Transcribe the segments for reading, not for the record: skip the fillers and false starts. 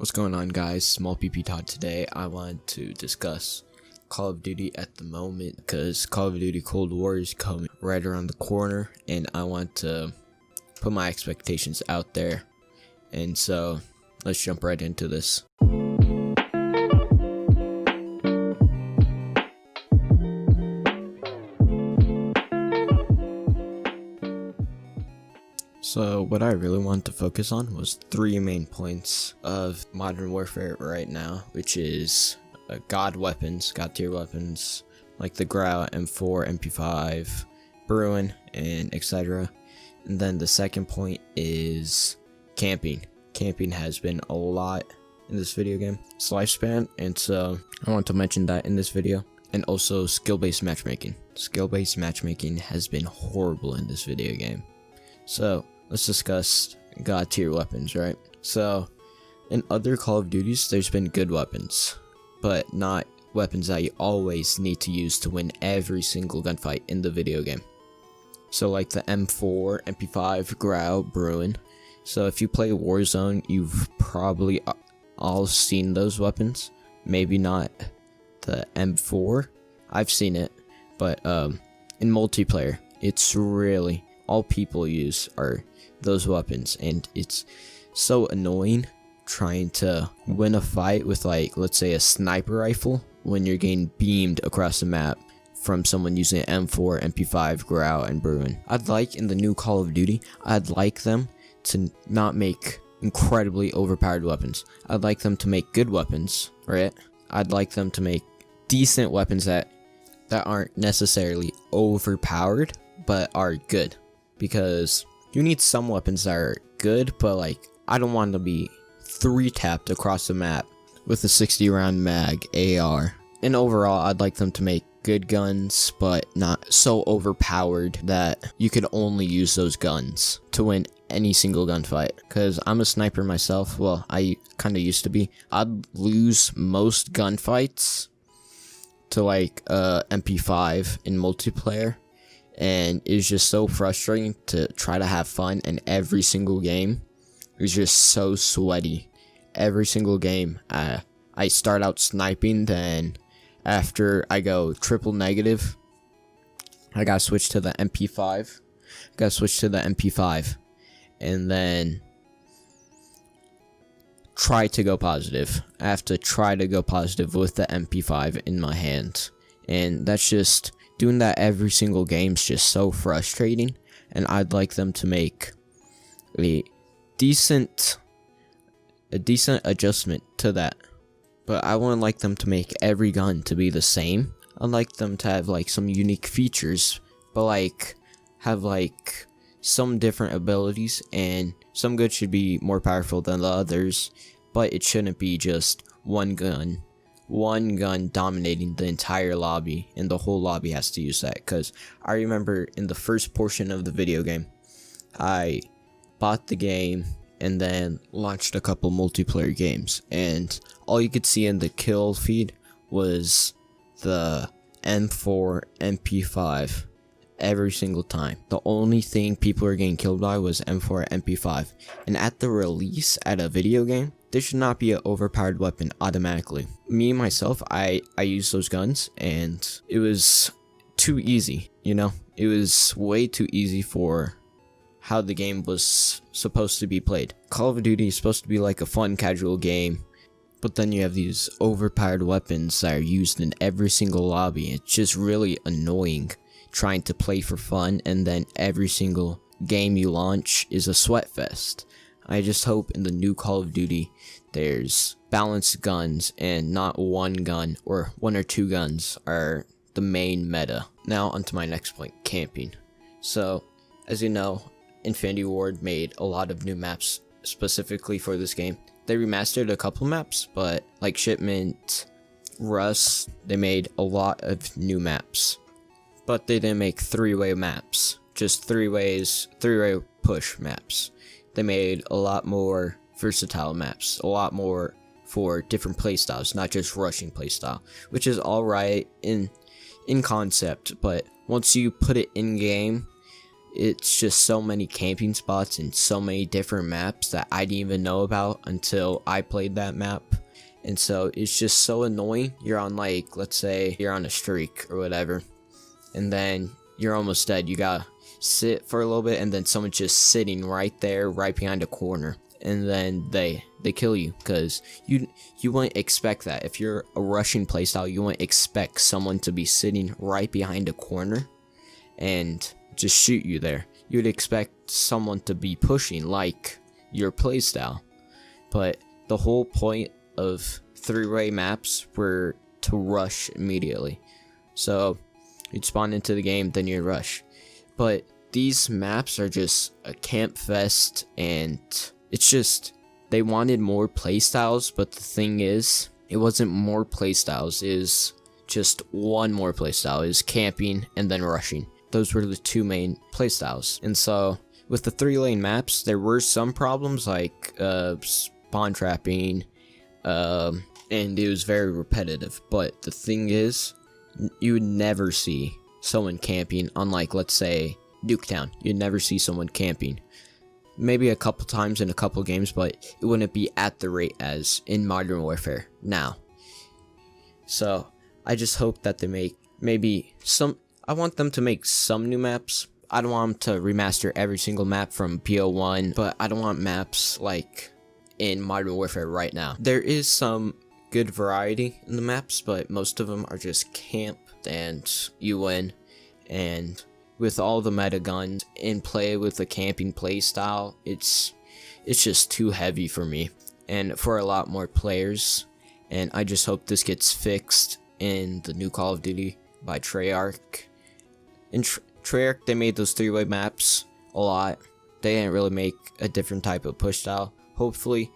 What's going on, guys? Small PP Todd. Today I wanted to discuss Call of Duty at the moment because Call of Duty Cold War is coming right around the corner, and I want to put my expectations out there. And so let's jump right into this. So what I really wanted to focus on was three main points of Modern Warfare right now, which is God tier weapons like the Grau, M4, MP5, Bruin, and etc. And then the second point is camping. Camping has been a lot in this video game, its lifespan, and so I want to mention that in this video. And also skill-based matchmaking. Skill-based matchmaking has been horrible in this video game. So let's discuss God tier weapons, right? So in other Call of Duties, there's been good weapons, but not weapons that you always need to use to win every single gunfight in the video game. So like the M4, MP5, Grau, Bruin. So if you play Warzone, you've probably all seen those weapons. Maybe not the M4. I've seen it, but in multiplayer, it's really all people use are those weapons, and it's so annoying trying to win a fight with, like, let's say a sniper rifle when you're getting beamed across the map from someone using M4, MP5, Grau, and Bruin. I'd like in the new Call of Duty, I'd like them to not make incredibly overpowered weapons. I'd like them to make good weapons, right? I'd like them to make decent weapons that aren't necessarily overpowered, but are good. Because you need some weapons that are good, but like, I don't want to be 3-tapped across the map with a 60 round mag AR. And overall, I'd like them to make good guns, but not so overpowered that you could only use those guns to win any single gunfight. Because I'm a sniper myself. Well, I kind of used to be. I'd lose most gunfights to like MP5 in multiplayer. And it's just so frustrating to try to have fun, and every single game is just so sweaty. Every single game, I start out sniping, then after I go triple negative, I gotta switch to the MP5. And then try to go positive. I have to try to go positive with the MP5 in my hand, and that's just, doing that every single game is just so frustrating. And I'd like them to make a decent adjustment to that. But I wouldn't like them to make every gun to be the same. I'd like them to have like some unique features, but like have like some different abilities, and some good should be more powerful than the others, but it shouldn't be just one gun dominating the entire lobby, and the whole lobby has to use that. Because I remember in the first portion of the video game, I bought the game and then launched a couple multiplayer games, and all you could see in the kill feed was the M4, MP5 every single time. The only thing people were getting killed by was M4, MP5. And at the release at a video game, there should not be an overpowered weapon automatically. Me, myself, I use those guns, and it was too easy, you know? It was way too easy for how the game was supposed to be played. Call of Duty is supposed to be like a fun, casual game, but then you have these overpowered weapons that are used in every single lobby. It's just really annoying trying to play for fun, and then every single game you launch is a sweat fest. I just hope in the new Call of Duty there's balanced guns, and not one gun or one or two guns are the main meta. Now onto my next point, camping. So as you know, Infinity Ward made a lot of new maps specifically for this game. They remastered a couple maps, but like Shipment, Rust, they made a lot of new maps. But they didn't make three-way maps, just three-way push maps. They made a lot more versatile maps, a lot more for different playstyles, not just rushing playstyle, which is alright in concept, but once you put it in game, it's just so many camping spots and so many different maps that I didn't even know about until I played that map. And so it's just so annoying. You're on, like, let's say you're on a streak or whatever, and then you're almost dead. You gotta sit for a little bit, and then someone's just sitting right there, right behind a corner, and then they kill you, because you wouldn't expect that. If you're a rushing playstyle, you wouldn't expect someone to be sitting right behind a corner and just shoot you there. You'd expect someone to be pushing like your playstyle. But the whole point of three-way maps were to rush immediately. So you'd spawn into the game, then you'd rush. But these maps are just a camp fest, and it's just, they wanted more playstyles, but the thing is, it wasn't more playstyles, it is just one more playstyle, is camping and then rushing. Those were the two main playstyles. And so with the 3-lane maps, there were some problems like spawn trapping, and it was very repetitive. But the thing is, you would never see someone camping on, like, let's say Nuketown. You'd never see someone camping. Maybe a couple times in a couple games, but it wouldn't be at the rate as in Modern Warfare now. So I just hope that they make maybe some, I want them to make some new maps. I don't want them to remaster every single map from PO1, but I don't want maps like in Modern Warfare right now. There is some good variety in the maps, but most of them are just camp and you win. And with all the meta guns in play with the camping play style, it's just too heavy for me and for a lot more players. And I just hope this gets fixed in the new Call of Duty by Treyarch. In Treyarch, they made those 3-way maps a lot. They didn't really make a different type of push style. Hopefully,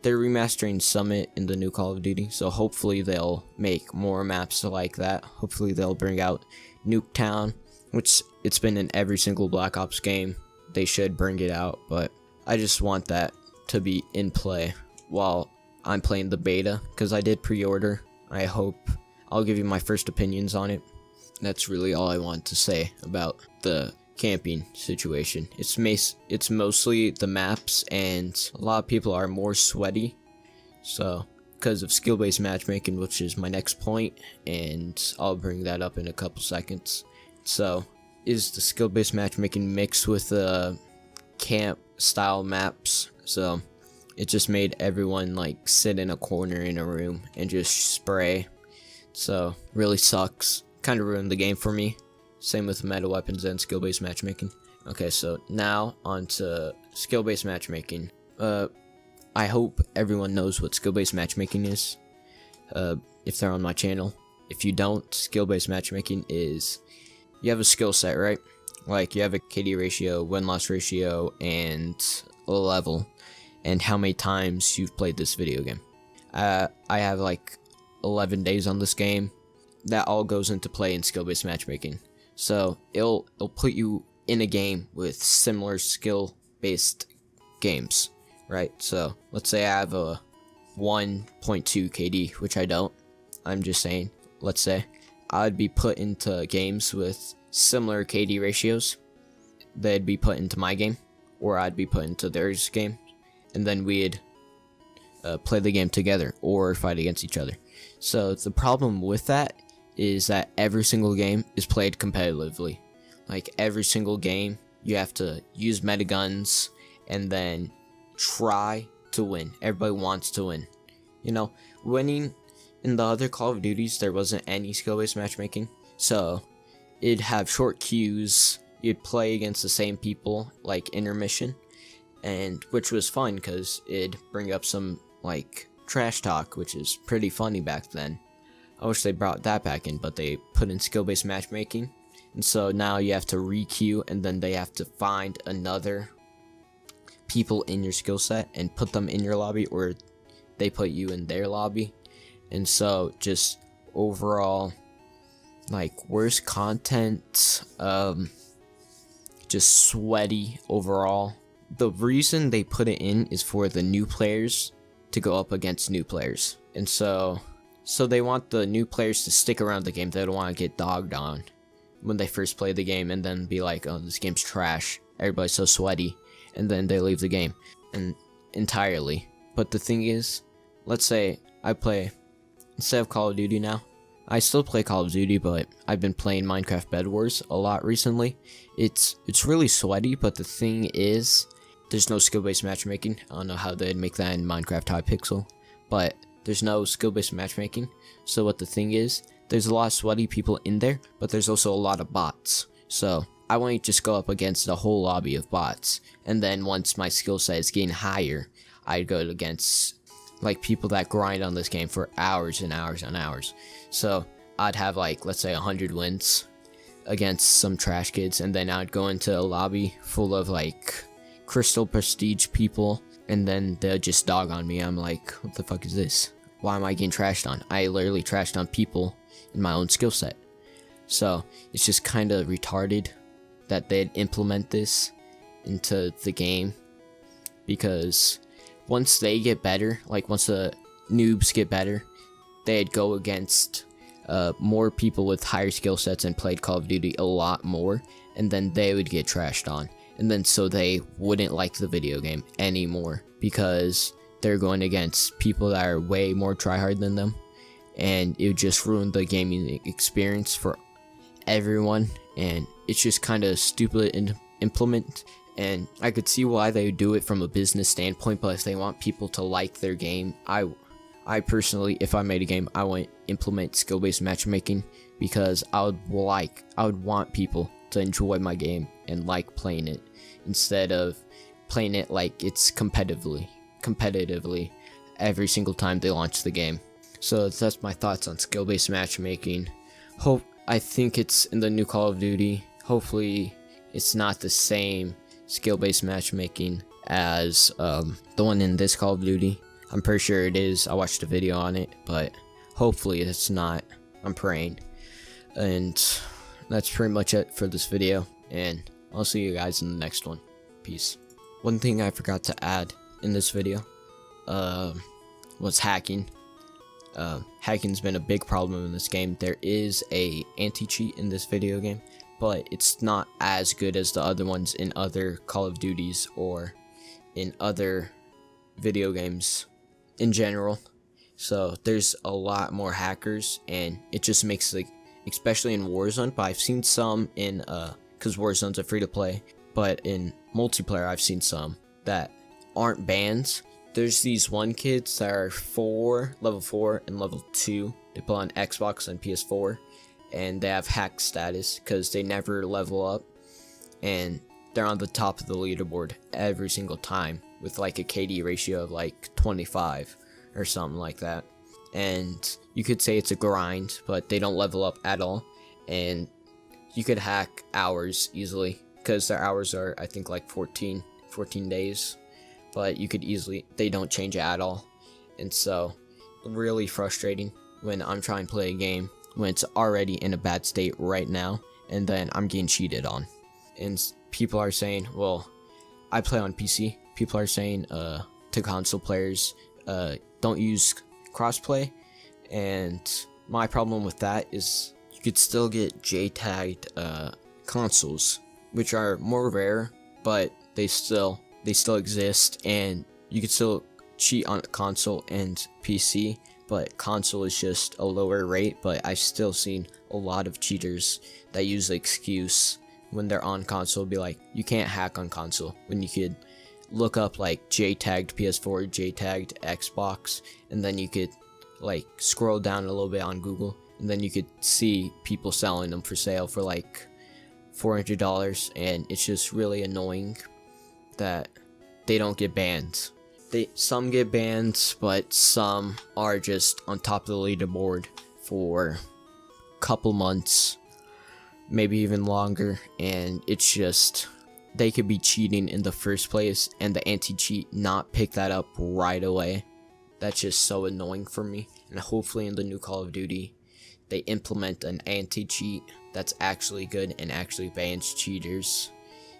they're remastering Summit in the new Call of Duty, so hopefully they'll make more maps like that. Hopefully they'll bring out Nuketown, which it's been in every single Black Ops game. They should bring it out, but I just want that to be in play while I'm playing the beta, because I did pre-order. I hope I'll give you my first opinions on it. That's really all I want to say about the camping situation. It's mostly the maps, and a lot of people are more sweaty, so because of skill-based matchmaking, which is my next point, and I'll bring that up in a couple seconds. So is the skill-based matchmaking mixed with camp style maps, so it just made everyone like sit in a corner in a room and just spray. So really sucks, kind of ruined the game for me. Same with meta weapons and skill-based matchmaking. Okay, so now on to skill-based matchmaking. I hope everyone knows what skill-based matchmaking is, if they're on my channel. If you don't, skill-based matchmaking is, you have a skill set, right? Like, you have a KD ratio, win-loss ratio, and a level, and how many times you've played this video game. I have like 11 days on this game. That all goes into play in skill-based matchmaking. So it'll put you in a game with similar skill-based games, right? So let's say I have a 1.2 KD, which I don't. I'm just saying, let's say I'd be put into games with similar KD ratios. They'd be put into my game, or I'd be put into theirs game, and then we'd play the game together or fight against each other. So the problem with that is that every single game is played competitively. Like, every single game, you have to use meta guns and then try to win. Everybody wants to win. You know, winning in the other Call of Duties, there wasn't any skill-based matchmaking. So it'd have short queues. You'd play against the same people, like intermission, and which was fun because it'd bring up some like trash talk, which is pretty funny back then. I wish they brought that back in, but they put in skill-based matchmaking, and so now you have to re-queue, and then they have to find another people in your skill set and put them in your lobby, or they put you in their lobby. And so just overall, like, worse content, just sweaty overall. The reason they put it in is for the new players to go up against new players, and so they want the new players to stick around the game. They don't want to get dogged on, when they first play the game and then be like, oh, this game's trash, everybody's so sweaty, and then they leave the game and entirely. But the thing is, let's say I play, instead of Call of Duty now, I still play Call of Duty, but I've been playing Minecraft Bed Wars a lot recently. It's really sweaty, but the thing is, there's no skill-based matchmaking. I don't know how they'd make that in Minecraft Hypixel, but there's no skill-based matchmaking. So what the thing is, there's a lot of sweaty people in there, but there's also a lot of bots. So I want to just go up against a whole lobby of bots, and then once my skill set is getting higher, I'd go against like people that grind on this game for hours and hours and hours. So I'd have like, let's say 100 wins against some trash kids, and then I'd go into a lobby full of like crystal prestige people, and then they'll just dog on me. I'm like, what the fuck is this? Why am I getting trashed on? I literally trashed on people in my own skill set. So it's just kind of retarded that they'd implement this into the game, because once they get better, like once the noobs get better, they'd go against more people with higher skill sets and played Call of Duty a lot more, and then they would get trashed on, and then so they wouldn't like the video game anymore because they're going against people that are way more tryhard than them, and it would just ruin the gaming experience for everyone. And it's just kind of stupid to implement, and I could see why they would do it from a business standpoint, but if they want people to like their game, I personally, if I made a game, I would implement skill-based matchmaking, because I would want people to enjoy my game and like playing it, instead of playing it like it's competitively every single time they launch the game. So that's my thoughts on skill-based matchmaking. I think it's in the new Call of Duty. Hopefully it's not the same skill-based matchmaking as the one in this Call of Duty. I'm pretty sure it is. I watched a video on it, but hopefully it's not. I'm praying. And that's pretty much it for this video, and I'll see you guys in the next one. Peace. One thing I forgot to add in this video was hacking. Hacking's been a big problem in this game. There is a anti-cheat in this video game, but it's not as good as the other ones in other Call of Duties or in other video games in general. So there's a lot more hackers, and it just makes, like, especially in Warzone, but I've seen some in because Warzone's a free to play, but in multiplayer I've seen some that aren't bans. There's these one kids that are level 4 and level 2. They play on Xbox and PS4, and they have hack status because they never level up, and they're on the top of the leaderboard every single time with like a KD ratio of like 25 or something like that. And you could say it's a grind, but they don't level up at all, and you could hack hours easily because their hours are, I think, like 14 days. But you could easily, they don't change it at all. And so, really frustrating when I'm trying to play a game when it's already in a bad state right now, and then I'm getting cheated on. And people are saying, well, I play on PC. People are saying to console players, don't use crossplay. And my problem with that is you could still get J-tagged consoles, which are more rare, but they still exist, and you can still cheat on console and PC, but console is just a lower rate. But I've still seen a lot of cheaters that use the excuse when they're on console, be like, you can't hack on console, when you could look up like J-tagged PS4, J-tagged Xbox, and then you could like scroll down a little bit on Google, and then you could see people selling them for sale for like $400, and it's just really annoying that they don't get banned. Some get banned, but some are just on top of the leaderboard for a couple months, maybe even longer, and it's just, they could be cheating in the first place and the anti-cheat not pick that up right away. That's just so annoying for me. And hopefully in the new Call of Duty they implement an anti-cheat that's actually good and actually bans cheaters.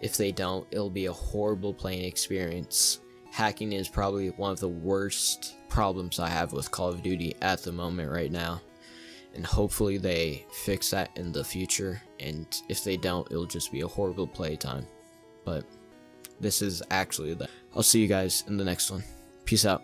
If they don't, it'll be a horrible playing experience. Hacking is probably one of the worst problems I have with Call of Duty at the moment right now. and hopefully they fix that in the future, and if they don't, it'll just be a horrible playtime. But this is actually that. I'll see you guys in the next one. Peace out.